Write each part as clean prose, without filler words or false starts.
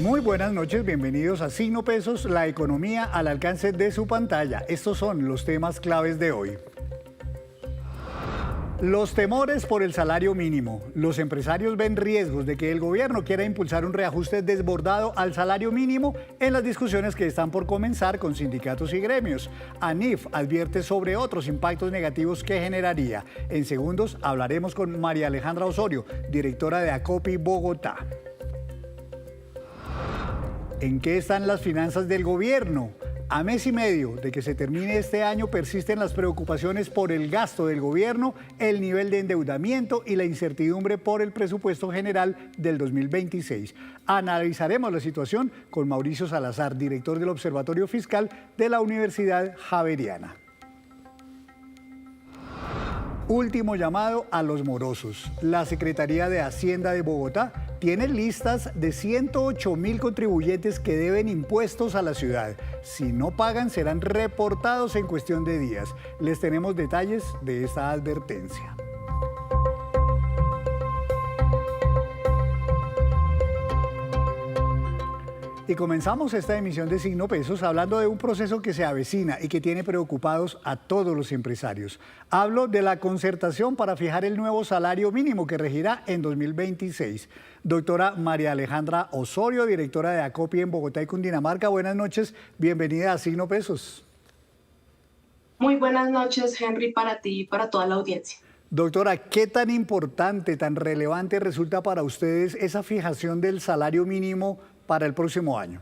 Muy buenas noches, bienvenidos a Signo Pesos, la economía al alcance de su pantalla. Estos son los temas claves de hoy. Los temores por el salario mínimo. Los empresarios ven riesgos de que el gobierno quiera impulsar un reajuste desbordado al salario mínimo en las discusiones que están por comenzar con sindicatos y gremios. ANIF advierte sobre otros impactos negativos que generaría. En segundos hablaremos con María Alejandra Osorio, directora de ACOPI Bogotá. ¿En qué están las finanzas del gobierno? A mes y medio de que se termine este año persisten las preocupaciones por el gasto del gobierno, el nivel de endeudamiento y la incertidumbre por el presupuesto general del 2026. Analizaremos la situación con Mauricio Salazar, director del Observatorio Fiscal de la Universidad Javeriana. Último llamado a los morosos. La Secretaría de Hacienda de Bogotá tiene listas de 108.000 contribuyentes que deben impuestos a la ciudad. Si no pagan, serán reportados en cuestión de días. Les tenemos detalles de esta advertencia. Y comenzamos esta emisión de Signo Pesos hablando de un proceso que se avecina y que tiene preocupados a todos los empresarios. Hablo de la concertación para fijar el nuevo salario mínimo que regirá en 2026. Doctora María Alejandra Osorio, directora de ACOPI en Bogotá y Cundinamarca, buenas noches, bienvenida a Signo Pesos. Muy buenas noches, Henry, para ti y para toda la audiencia. Doctora, ¿qué tan importante, tan relevante resulta para ustedes esa fijación del salario mínimo para el próximo año?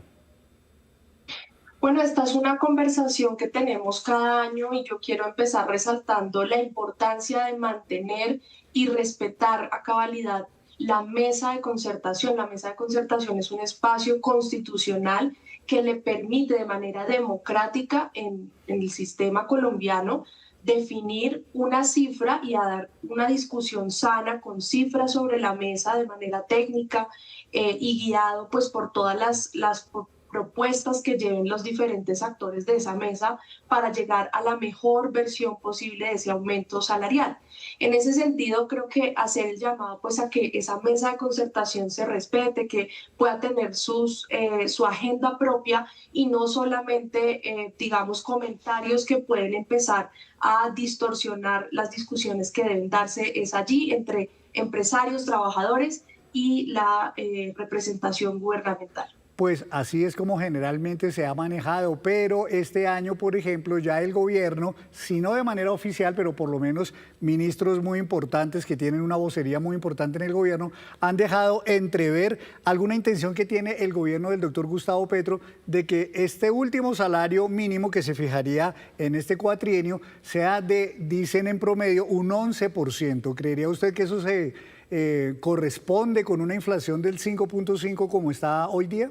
Bueno, esta es una conversación que tenemos cada año y yo quiero empezar resaltando la importancia de mantener y respetar a cabalidad la mesa de concertación. La mesa de concertación es un espacio constitucional que le permite de manera democrática en el sistema colombiano definir una cifra y a dar una discusión sana con cifras sobre la mesa de manera técnica y guiado pues por todas las propuestas que lleven los diferentes actores de esa mesa para llegar a la mejor versión posible de ese aumento salarial. En ese sentido, creo que hacer el llamado pues a que esa mesa de concertación se respete, que pueda tener su agenda propia y no solamente, digamos, comentarios que pueden empezar a distorsionar las discusiones que deben darse es allí entre empresarios, trabajadores y la representación gubernamental. Pues así es como generalmente se ha manejado, pero este año, por ejemplo, ya el gobierno, si no de manera oficial, pero por lo menos ministros muy importantes que tienen una vocería muy importante en el gobierno, han dejado entrever alguna intención que tiene el gobierno del doctor Gustavo Petro de que este último salario mínimo que se fijaría en este cuatrienio sea de, dicen en promedio, un 11%. ¿Creería usted que eso se corresponde con una inflación del 5.5 como está hoy día?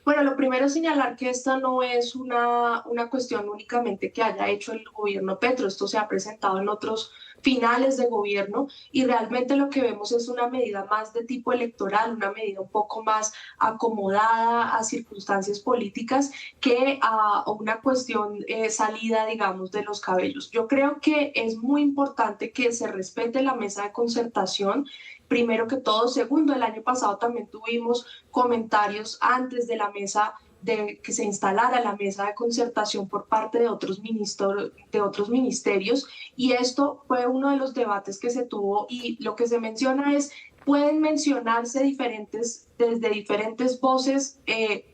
Bueno, lo primero es señalar que esta no es una cuestión únicamente que haya hecho el gobierno Petro. Esto se ha presentado en otros finales de gobierno y realmente lo que vemos es una medida más de tipo electoral, una medida un poco más acomodada a circunstancias políticas que a una cuestión salida, digamos, de los cabellos. Yo creo que es muy importante que se respete la mesa de concertación. Primero que todo. Segundo, el año pasado también tuvimos comentarios antes de la mesa, de que se instalara la mesa de concertación por parte de otros ministerios y esto fue uno de los debates que se tuvo y lo que se menciona es, pueden mencionarse desde diferentes voces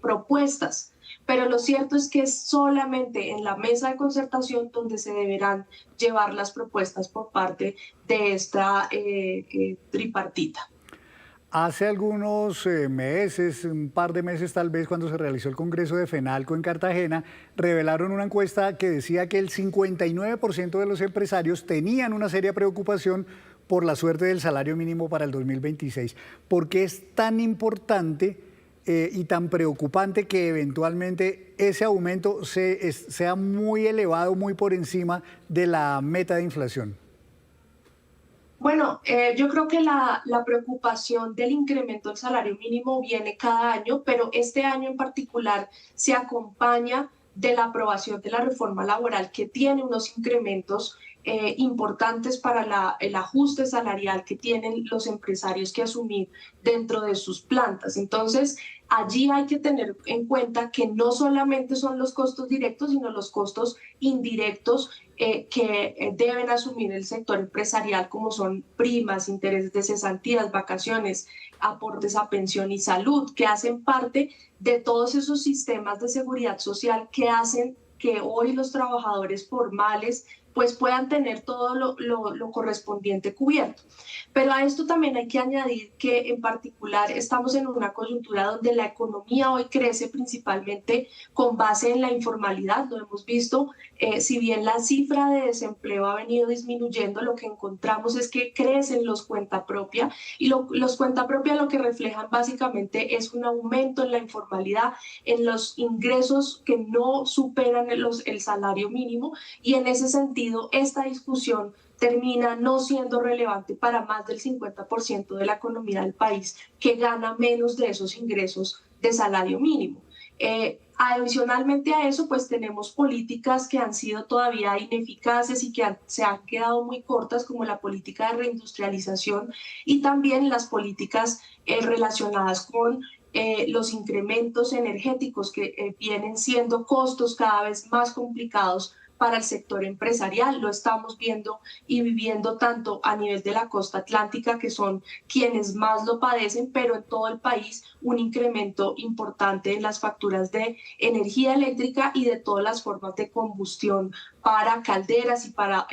propuestas, pero lo cierto es que es solamente en la mesa de concertación donde se deberán llevar las propuestas por parte de esta tripartita. Hace algunos meses, un par de meses tal vez, cuando se realizó el Congreso de FENALCO en Cartagena, revelaron una encuesta que decía que el 59% de los empresarios tenían una seria preocupación por la suerte del salario mínimo para el 2026. ¿Por qué es tan importante y tan preocupante que eventualmente ese aumento sea muy elevado, muy por encima de la meta de inflación? Bueno, yo creo que la preocupación del incremento del salario mínimo viene cada año, pero este año en particular se acompaña de la aprobación de la reforma laboral, que tiene unos incrementos importantes para el ajuste salarial que tienen los empresarios que asumir dentro de sus plantas. Entonces, allí hay que tener en cuenta que no solamente son los costos directos, sino los costos indirectos que deben asumir el sector empresarial, como son primas, intereses de cesantías, vacaciones, aportes a pensión y salud, que hacen parte de todos esos sistemas de seguridad social que hacen que hoy los trabajadores formales pues puedan tener todo lo correspondiente cubierto. Pero a esto también hay que añadir que en particular estamos en una coyuntura donde la economía hoy crece principalmente con base en la informalidad. Lo hemos visto, si bien la cifra de desempleo ha venido disminuyendo, lo que encontramos es que crecen los cuenta propia y los cuenta propia lo que reflejan básicamente es un aumento en la informalidad, en los ingresos que no superan el salario mínimo, y en ese sentido esta discusión termina no siendo relevante para más del 50% de la economía del país, que gana menos de esos ingresos de salario mínimo. Adicionalmente a eso, pues tenemos políticas que han sido todavía ineficaces y que se han quedado muy cortas, como la política de reindustrialización y también las políticas relacionadas con los incrementos energéticos que vienen siendo costos cada vez más complicados para el sector empresarial. Lo estamos viendo y viviendo tanto a nivel de la costa atlántica, que son quienes más lo padecen, pero en todo el país un incremento importante en las facturas de energía eléctrica y de todas las formas de combustión para calderas y para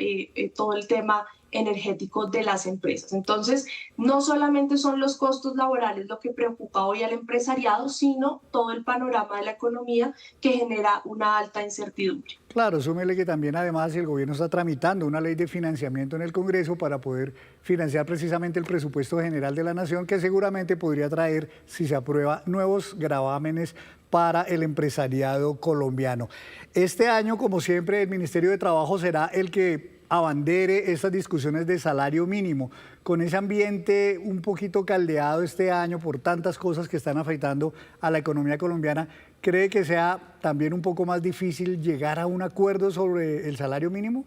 todo el tema energético de las empresas. Entonces, no solamente son los costos laborales lo que preocupa hoy al empresariado, sino todo el panorama de la economía que genera una alta incertidumbre. Claro, súmele que también además el gobierno está tramitando una ley de financiamiento en el Congreso para poder financiar precisamente el presupuesto general de la Nación, que seguramente podría traer, si se aprueba, nuevos gravámenes para el empresariado colombiano. Este año, como siempre, el Ministerio de Trabajo será el que abandere estas discusiones de salario mínimo. Con ese ambiente un poquito caldeado este año por tantas cosas que están afectando a la economía colombiana, ¿cree que sea también un poco más difícil llegar a un acuerdo sobre el salario mínimo?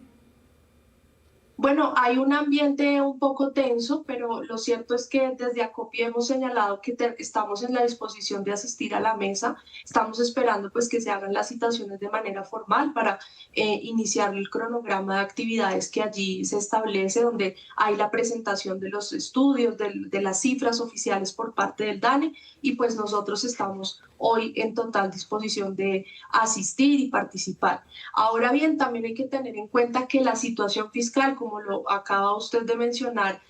Bueno, hay un ambiente un poco tenso, pero lo cierto es que desde Acopi hemos señalado que estamos en la disposición de asistir a la mesa. Estamos esperando pues que se hagan las citaciones de manera formal para iniciar el cronograma de actividades que allí se establece, donde hay la presentación de los estudios, de las cifras oficiales por parte del DANE, y pues nosotros estamos hoy en total disposición de asistir y participar. Ahora bien, también hay que tener en cuenta que la situación fiscal, como lo acaba usted de mencionar,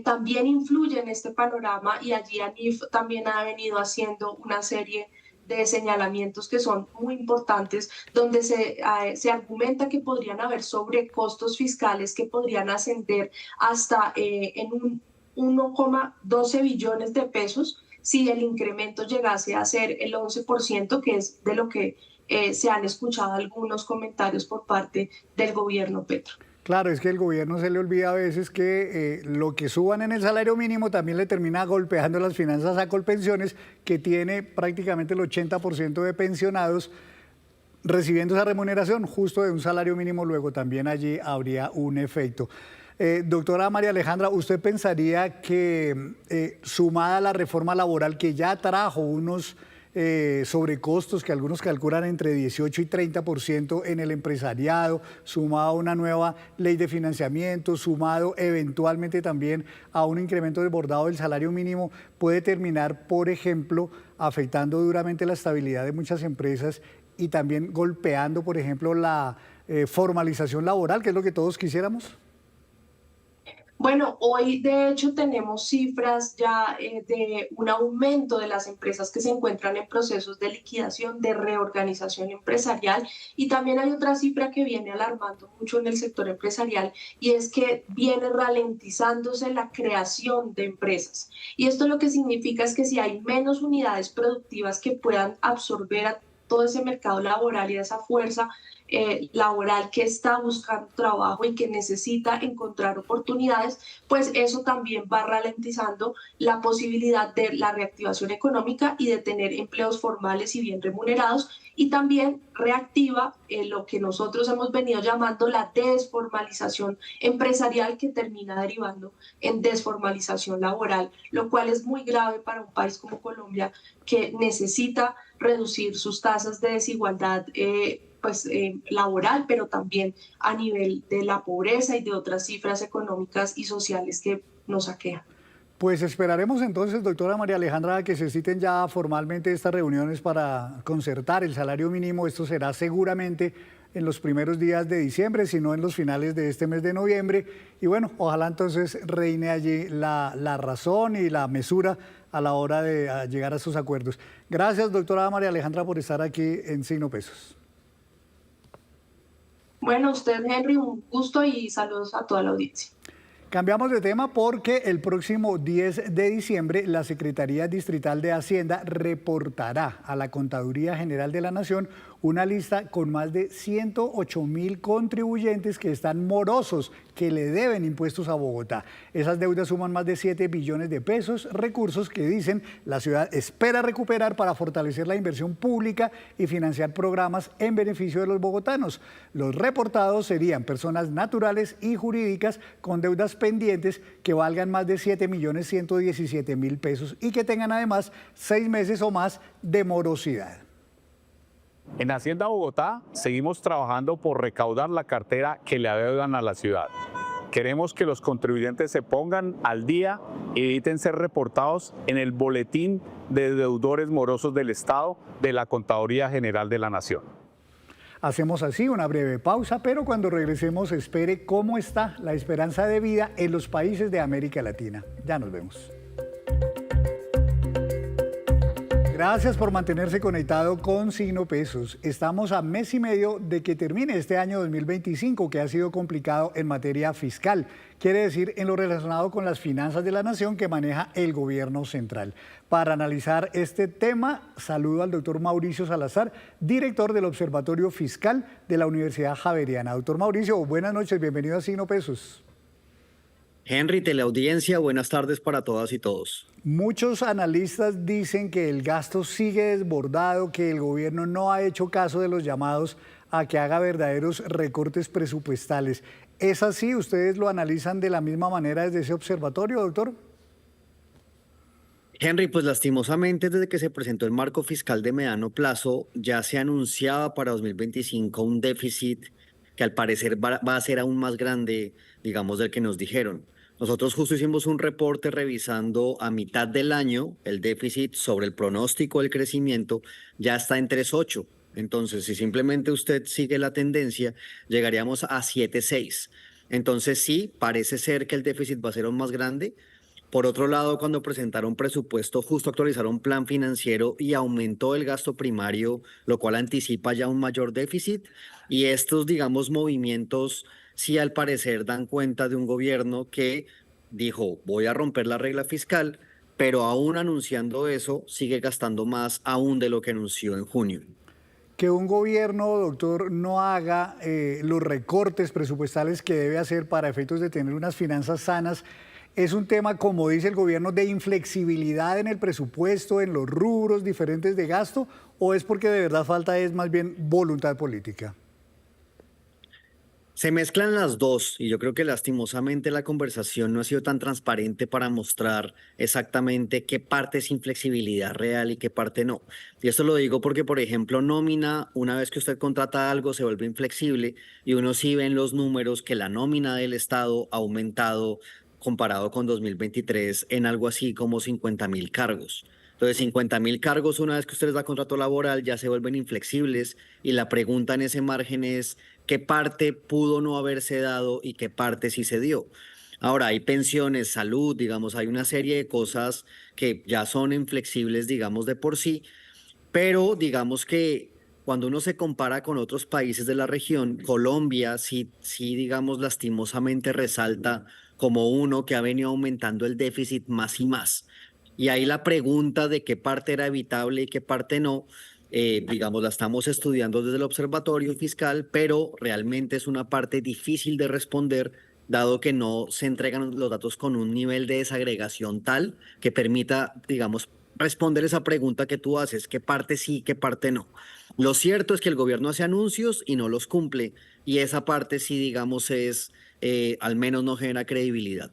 también influye en este panorama, y allí ANIF también ha venido haciendo una serie de señalamientos que son muy importantes, donde se argumenta que podrían haber sobrecostos fiscales que podrían ascender hasta en un 1,12 billones de pesos si el incremento llegase a ser el 11%, que es de lo que se han escuchado algunos comentarios por parte del gobierno Petro. Claro, es que el gobierno se le olvida a veces que lo que suban en el salario mínimo también le termina golpeando las finanzas a Colpensiones, que tiene prácticamente el 80% de pensionados recibiendo esa remuneración justo de un salario mínimo. Luego también allí habría un efecto. Doctora María Alejandra, ¿usted pensaría que sumada a la reforma laboral, que ya trajo unos sobrecostos que algunos calculan entre 18 y 30% en el empresariado, sumado a una nueva ley de financiamiento, sumado eventualmente también a un incremento desbordado del salario mínimo, puede terminar, por ejemplo, afectando duramente la estabilidad de muchas empresas y también golpeando, por ejemplo, la formalización laboral, que es lo que todos quisiéramos? Bueno, hoy de hecho tenemos cifras ya de un aumento de las empresas que se encuentran en procesos de liquidación, de reorganización empresarial, y también hay otra cifra que viene alarmando mucho en el sector empresarial, y es que viene ralentizándose la creación de empresas. Y esto lo que significa es que si hay menos unidades productivas que puedan absorber a todo ese mercado laboral y a esa fuerza laboral que está buscando trabajo y que necesita encontrar oportunidades, pues eso también va ralentizando la posibilidad de la reactivación económica y de tener empleos formales y bien remunerados, y también reactiva lo que nosotros hemos venido llamando la desformalización empresarial, que termina derivando en desformalización laboral, lo cual es muy grave para un país como Colombia, que necesita reducir sus tasas de desigualdad laboral, pero también a nivel de la pobreza y de otras cifras económicas y sociales que nos aquejan. Pues esperaremos entonces, doctora María Alejandra, que se citen ya formalmente estas reuniones para concertar el salario mínimo. Esto será seguramente en los primeros días de diciembre, si no en los finales de este mes de noviembre. Y bueno, ojalá entonces reine allí la razón y la mesura a la hora de llegar a sus acuerdos. Gracias, doctora María Alejandra, por estar aquí en Signo Pesos. Bueno, usted, Henry, un gusto y saludos a toda la audiencia. Cambiamos de tema porque el próximo 10 de diciembre la Secretaría Distrital de Hacienda reportará a la Contaduría General de la Nación una lista con más de 108.000 contribuyentes que están morosos, que le deben impuestos a Bogotá. Esas deudas suman más de 7 billones de pesos, recursos que dicen la ciudad espera recuperar para fortalecer la inversión pública y financiar programas en beneficio de los bogotanos. Los reportados serían personas naturales y jurídicas con deudas pendientes que valgan más de 7.117.000 pesos y que tengan además 6 meses o más de morosidad. En Hacienda Bogotá seguimos trabajando por recaudar la cartera que le adeudan a la ciudad. Queremos que los contribuyentes se pongan al día y eviten ser reportados en el boletín de deudores morosos del Estado de la Contaduría General de la Nación. Hacemos así una breve pausa, pero cuando regresemos espere cómo está la esperanza de vida en los países de América Latina. Ya nos vemos. Gracias por mantenerse conectado con Signo Pesos. Estamos a mes y medio de que termine este año 2025, que ha sido complicado en materia fiscal. Quiere decir en lo relacionado con las finanzas de la nación que maneja el gobierno central. Para analizar este tema, saludo al doctor Mauricio Salazar, director del Observatorio Fiscal de la Universidad Javeriana. Doctor Mauricio, buenas noches, bienvenido a Signo Pesos. Henry, teleaudiencia, buenas tardes para todas y todos. Muchos analistas dicen que el gasto sigue desbordado, que el gobierno no ha hecho caso de los llamados a que haga verdaderos recortes presupuestales. ¿Es así? ¿Ustedes lo analizan de la misma manera desde ese observatorio, doctor? Henry, pues lastimosamente desde que se presentó el marco fiscal de mediano plazo, ya se anunciaba para 2025 un déficit que al parecer va a ser aún más grande, digamos, del que nos dijeron. Nosotros justo hicimos un reporte revisando a mitad del año el déficit sobre el pronóstico del crecimiento, ya está en 3.8. Entonces, si simplemente usted sigue la tendencia, llegaríamos a 7.6. Entonces, sí, parece ser que el déficit va a ser aún más grande. Por otro lado, cuando presentaron presupuesto, justo actualizaron plan financiero y aumentó el gasto primario, lo cual anticipa ya un mayor déficit. Y estos, digamos, movimientos sí al parecer dan cuenta de un gobierno que dijo, voy a romper la regla fiscal, pero aún anunciando eso, sigue gastando más aún de lo que anunció en junio. Que un gobierno, doctor, no haga los recortes presupuestales que debe hacer para efectos de tener unas finanzas sanas, ¿es un tema, como dice el gobierno, de inflexibilidad en el presupuesto, en los rubros diferentes de gasto, o es porque de verdad falta es más bien voluntad política? Se mezclan las dos y yo creo que lastimosamente la conversación no ha sido tan transparente para mostrar exactamente qué parte es inflexibilidad real y qué parte no. Y esto lo digo porque, por ejemplo, nómina, una vez que usted contrata algo, se vuelve inflexible y uno sí ve en los números que la nómina del Estado ha aumentado comparado con 2023 en algo así como 50.000 cargos. Entonces, 50.000 cargos, una vez que usted les da contrato laboral, ya se vuelven inflexibles y la pregunta en ese margen es qué parte pudo no haberse dado y qué parte sí se dio. Ahora, hay pensiones, salud, digamos, hay una serie de cosas que ya son inflexibles, digamos, de por sí, pero digamos que cuando uno se compara con otros países de la región, Colombia sí, digamos, lastimosamente resalta como uno que ha venido aumentando el déficit más y más. Y ahí la pregunta de qué parte era evitable y qué parte no, digamos, la estamos estudiando desde el observatorio fiscal, pero realmente es una parte difícil de responder, dado que no se entregan los datos con un nivel de desagregación tal que permita, digamos, responder esa pregunta que tú haces, qué parte sí, qué parte no. Lo cierto es que el gobierno hace anuncios y no los cumple, y esa parte sí, digamos, al menos no genera credibilidad.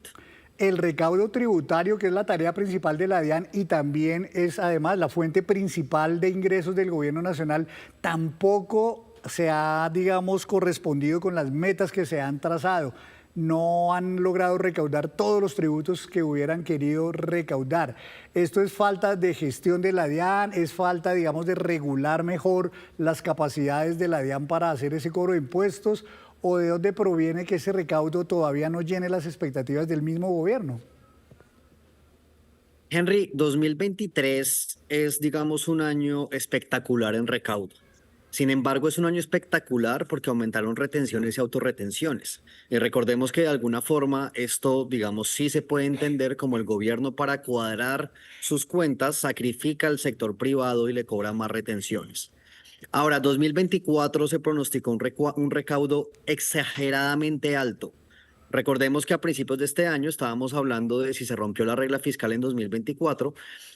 El recaudo tributario, que es la tarea principal de la DIAN y también es además la fuente principal de ingresos del gobierno nacional, tampoco se ha, digamos, correspondido con las metas que se han trazado. No han logrado recaudar todos los tributos que hubieran querido recaudar. Esto es falta de gestión de la DIAN, es falta, digamos, de regular mejor las capacidades de la DIAN para hacer ese cobro de impuestos, o de dónde proviene que ese recaudo todavía no llene las expectativas del mismo gobierno. Henry, 2023 es, digamos, un año espectacular en recaudo. Sin embargo, es un año espectacular porque aumentaron retenciones y autorretenciones. Y recordemos que de alguna forma esto, digamos, sí se puede entender como el gobierno para cuadrar sus cuentas sacrifica al sector privado y le cobra más retenciones. Ahora, 2024 se pronosticó un recaudo exageradamente alto. Recordemos que a principios de este año estábamos hablando de si se rompió la regla fiscal en 2024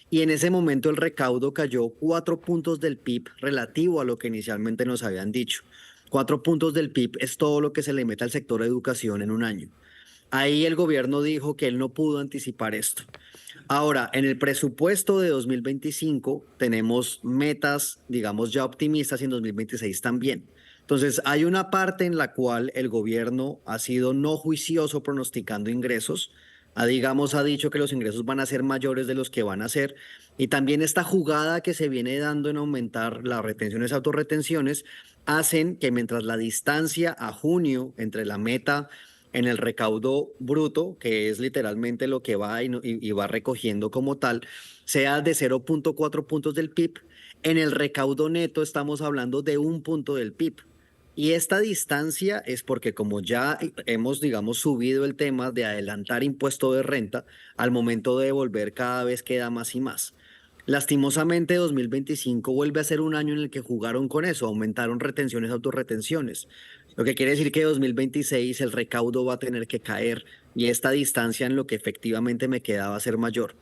y en ese momento el recaudo cayó 4 puntos del PIB relativo a lo que inicialmente nos habían dicho. 4 puntos del PIB es todo lo que se le mete al sector de educación en un año. Ahí el gobierno dijo que él no pudo anticipar esto. Ahora, en el presupuesto de 2025 tenemos metas, digamos, ya optimistas y en 2026 también. Entonces, hay una parte en la cual el gobierno ha sido no juicioso pronosticando ingresos. Ha dicho que los ingresos van a ser mayores de los que van a ser. Y también esta jugada que se viene dando en aumentar las retenciones, autorretenciones, hacen que mientras la distancia a junio entre la meta en el recaudo bruto, que es literalmente lo que va y va recogiendo como tal, sea de 0.4 puntos del PIB, en el recaudo neto estamos hablando de 1 punto del PIB. Y esta distancia es porque como ya hemos, digamos, subido el tema de adelantar impuesto de renta, al momento de devolver cada vez queda más y más. Lastimosamente, 2025 vuelve a ser un año en el que jugaron con eso, aumentaron retenciones, autorretenciones. Lo que quiere decir que 2026 el recaudo va a tener que caer y esta distancia en lo que efectivamente me queda va a ser mayor.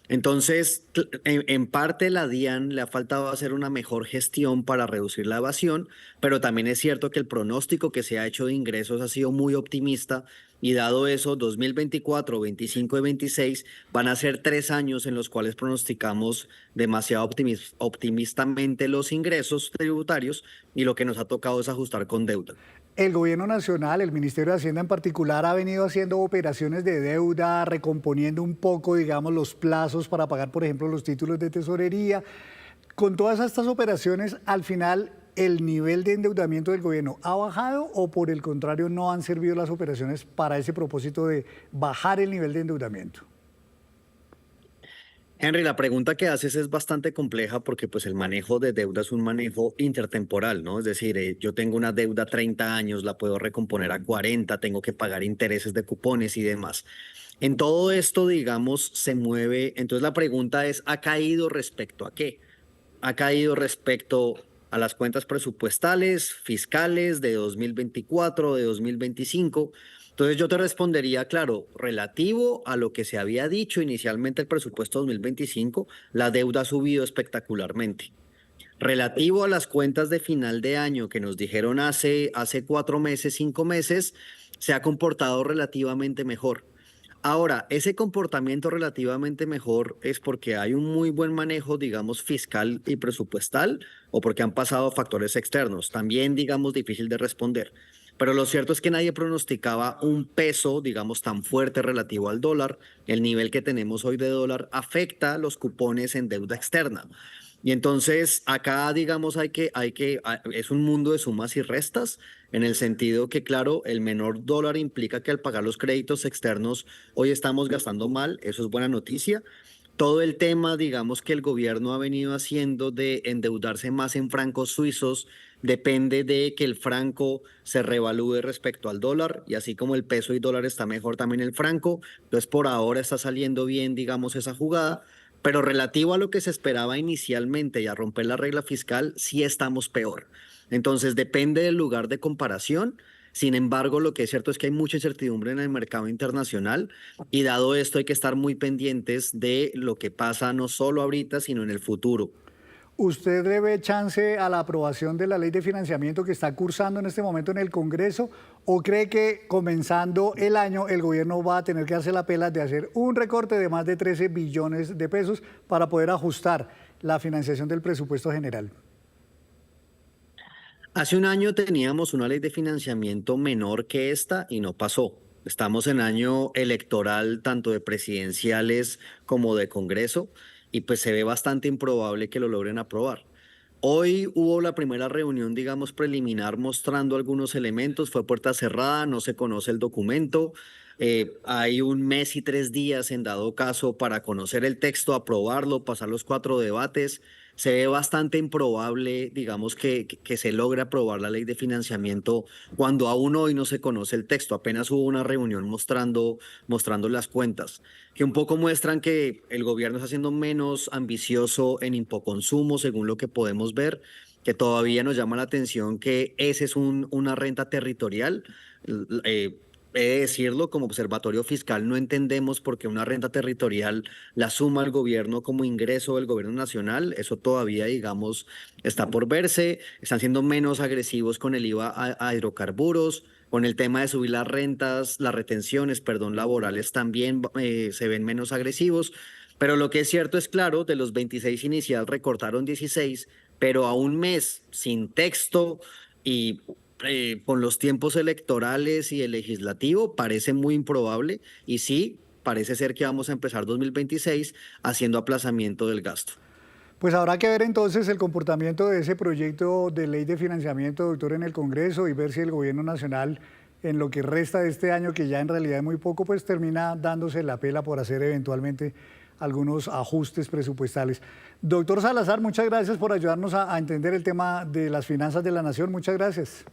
Entonces, en parte la DIAN le ha faltado hacer una mejor gestión para reducir la evasión, pero también es cierto que el pronóstico que se ha hecho de ingresos ha sido muy optimista y dado eso, 2024, 25 y 26 van a ser 3 años en los cuales pronosticamos demasiado optimistamente los ingresos tributarios y lo que nos ha tocado es ajustar con deuda. El gobierno nacional, el Ministerio de Hacienda en particular, ha venido haciendo operaciones de deuda, recomponiendo un poco, digamos, los plazos para pagar, por ejemplo, los títulos de tesorería. Con todas estas operaciones, al final, ¿el nivel de endeudamiento del gobierno ha bajado o por el contrario no han servido las operaciones para ese propósito de bajar el nivel de endeudamiento? Henry, la pregunta que haces es bastante compleja porque pues el manejo de deuda es un manejo intertemporal, ¿no? Es decir, yo tengo una deuda 30 años, la puedo recomponer a 40, tengo que pagar intereses de cupones y demás. En todo esto, digamos, se mueve, entonces la pregunta es, ¿ha caído respecto a qué? Ha caído respecto a las cuentas presupuestales, fiscales de 2024, de 2025. Entonces yo te respondería, claro, relativo a lo que se había dicho inicialmente el presupuesto 2025, la deuda ha subido espectacularmente. Relativo a las cuentas de final de año que nos dijeron hace 4 meses, 5 meses, se ha comportado relativamente mejor. Ahora, ese comportamiento relativamente mejor es porque hay un muy buen manejo, digamos, fiscal y presupuestal o porque han pasado factores externos. También, digamos, difícil de responder. Pero lo cierto es que nadie pronosticaba un peso, digamos, tan fuerte relativo al dólar. El nivel que tenemos hoy de dólar afecta los cupones en deuda externa. Y entonces acá, digamos, es un mundo de sumas y restas, en el sentido que, claro, el menor dólar implica que al pagar los créditos externos hoy estamos gastando mal, eso es buena noticia. Todo el tema, digamos, que el gobierno ha venido haciendo de endeudarse más en francos suizos depende de que el franco se revalúe respecto al dólar y así como el peso y dólar está mejor también el franco. Entonces, por ahora está saliendo bien, digamos, esa jugada. Pero relativo a lo que se esperaba inicialmente y a romper la regla fiscal, sí estamos peor. Entonces, depende del lugar de comparación. Sin embargo, lo que es cierto es que hay mucha incertidumbre en el mercado internacional y dado esto hay que estar muy pendientes de lo que pasa no solo ahorita, sino en el futuro. ¿Usted le ve chance a la aprobación de la ley de financiamiento que está cursando en este momento en el Congreso? ¿O cree que comenzando el año el gobierno va a tener que hacer la pela de hacer un recorte de más de 13 billones de pesos para poder ajustar la financiación del presupuesto general? Hace un año teníamos una ley de financiamiento menor que esta y no pasó. Estamos en año electoral tanto de presidenciales como de Congreso y pues se ve bastante improbable que lo logren aprobar. Hoy hubo la primera reunión, digamos, preliminar mostrando algunos elementos, fue puerta cerrada, no se conoce el documento. Hay un mes y 3 días en dado caso para conocer el texto, aprobarlo, pasar los 4 debates. Se ve bastante improbable, digamos, que se logre aprobar la ley de financiamiento cuando aún hoy no se conoce el texto. Apenas hubo una reunión mostrando las cuentas, que un poco muestran que el gobierno está siendo menos ambicioso en impoconsumo, según lo que podemos ver, que todavía nos llama la atención que ese es una renta territorial. He de decirlo, como observatorio fiscal no entendemos por qué una renta territorial la suma el gobierno como ingreso del gobierno nacional. Eso todavía, digamos, está por verse. Están siendo menos agresivos con el IVA a hidrocarburos. Con el tema de subir las rentas, las retenciones, perdón, laborales también se ven menos agresivos. Pero lo que es cierto es claro, de los 26 inicial recortaron 16, pero a un mes sin texto y con los tiempos electorales y el legislativo parece muy improbable y sí, parece ser que vamos a empezar 2026 haciendo aplazamiento del gasto. Pues habrá que ver entonces el comportamiento de ese proyecto de ley de financiamiento, doctor, en el Congreso y ver si el gobierno nacional en lo que resta de este año, que ya en realidad es muy poco, pues termina dándose la pela por hacer eventualmente algunos ajustes presupuestales. Doctor Salazar, muchas gracias por ayudarnos a entender el tema de las finanzas de la nación. Muchas gracias.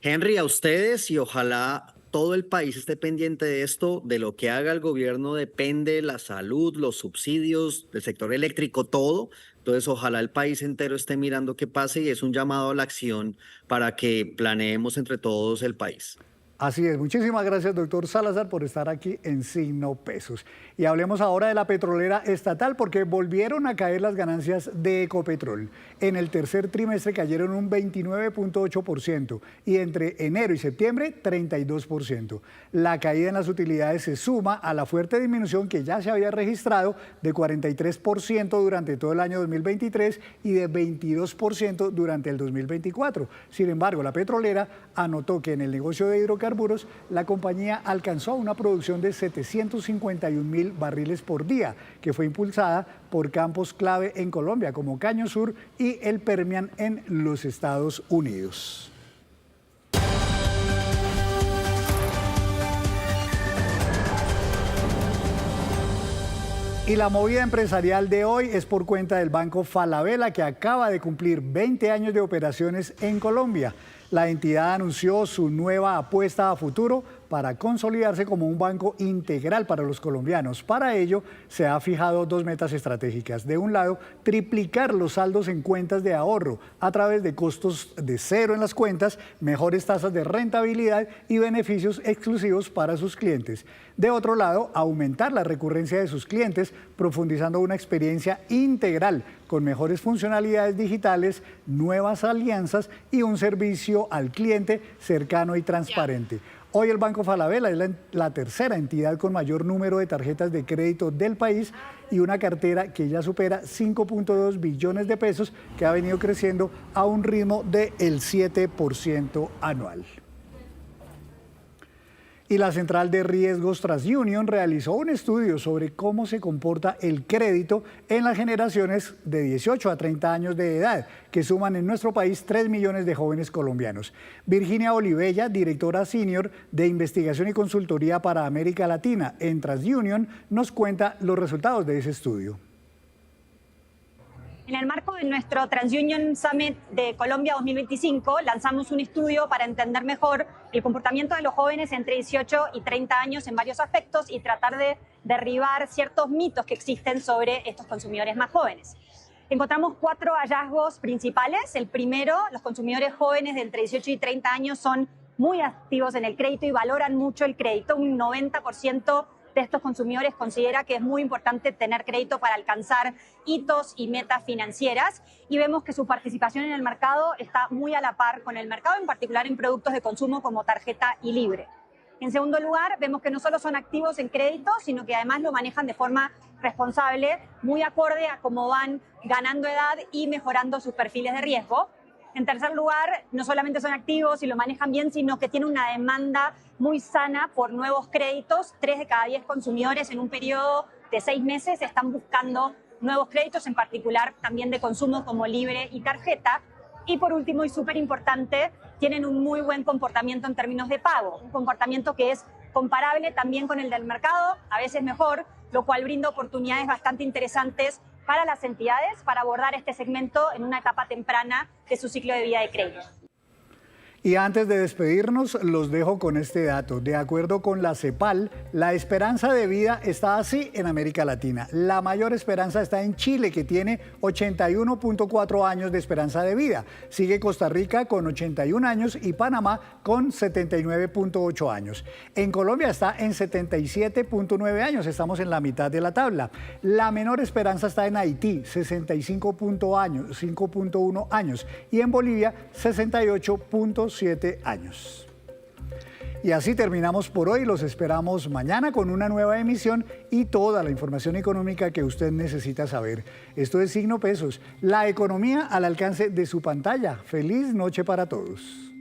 Henry, a ustedes y ojalá todo el país esté pendiente de esto, de lo que haga el gobierno depende la salud, los subsidios, del sector eléctrico, todo. Entonces ojalá el país entero esté mirando qué pase y es un llamado a la acción para que planeemos entre todos el país. Así es, muchísimas gracias, doctor Salazar, por estar aquí en Signo Pesos. Y hablemos ahora de la petrolera estatal, porque volvieron a caer las ganancias de Ecopetrol. En el tercer trimestre cayeron un 29.8% y entre enero y septiembre 32%. La caída en las utilidades se suma a la fuerte disminución que ya se había registrado de 43% durante todo el año 2023 y de 22% durante el 2024. Sin embargo, la petrolera anotó que en el negocio de hidrocarburos la compañía alcanzó una producción de 751.000 barriles por día, que fue impulsada por campos clave en Colombia, como Caño Sur y el Permian en los Estados Unidos. Y la movida empresarial de hoy es por cuenta del Banco Falabella, que acaba de cumplir 20 años de operaciones en Colombia. La entidad anunció su nueva apuesta a futuro para consolidarse como un banco integral para los colombianos. Para ello, se ha fijado 2 metas estratégicas. De un lado, triplicar los saldos en cuentas de ahorro a través de costos de cero en las cuentas, mejores tasas de rentabilidad y beneficios exclusivos para sus clientes. De otro lado, aumentar la recurrencia de sus clientes, profundizando una experiencia integral con mejores funcionalidades digitales, nuevas alianzas y un servicio al cliente cercano y transparente. Hoy el Banco Falabella es la tercera entidad con mayor número de tarjetas de crédito del país y una cartera que ya supera 5.2 billones de pesos, que ha venido creciendo a un ritmo del 7% anual. Y la Central de Riesgos TransUnion realizó un estudio sobre cómo se comporta el crédito en las generaciones de 18 a 30 años de edad, que suman en nuestro país 3 millones de jóvenes colombianos. Virginia Olivella, directora senior de investigación y consultoría para América Latina en TransUnion, nos cuenta los resultados de ese estudio. En el marco de nuestro TransUnion Summit de Colombia 2025, lanzamos un estudio para entender mejor el comportamiento de los jóvenes entre 18 y 30 años en varios aspectos y tratar de derribar ciertos mitos que existen sobre estos consumidores más jóvenes. Encontramos 4 hallazgos principales. El primero, los consumidores jóvenes de entre 18 y 30 años son muy activos en el crédito y valoran mucho el crédito. Un 90% de estos consumidores considera que es muy importante tener crédito para alcanzar hitos y metas financieras, y vemos que su participación en el mercado está muy a la par con el mercado, en particular en productos de consumo como tarjeta y libre. En segundo lugar, vemos que no solo son activos en crédito, sino que además lo manejan de forma responsable, muy acorde a cómo van ganando edad y mejorando sus perfiles de riesgo. En tercer lugar, no solamente son activos y lo manejan bien, sino que tienen una demanda muy sana por nuevos créditos. 3 de cada 10 consumidores en un periodo de 6 meses están buscando nuevos créditos, en particular también de consumo como libre y tarjeta. Y por último, y súper importante, tienen un muy buen comportamiento en términos de pago, un comportamiento que es comparable también con el del mercado, a veces mejor, lo cual brinda oportunidades bastante interesantes para las entidades para abordar este segmento en una etapa temprana de su ciclo de vida de crédito. Y antes de despedirnos, los dejo con este dato. De acuerdo con la CEPAL, la esperanza de vida está así en América Latina. La mayor esperanza está en Chile, que tiene 81.4 años de esperanza de vida. Sigue Costa Rica con 81 años y Panamá con 79.8 años. En Colombia está en 77.9 años, estamos en la mitad de la tabla. La menor esperanza está en Haití, 65.1 años. Y en Bolivia, 68.7 años. Y así terminamos por hoy. Los esperamos mañana con una nueva emisión y toda la información económica que usted necesita saber. Esto es Signo Pesos, la economía al alcance de su pantalla. Feliz noche para todos.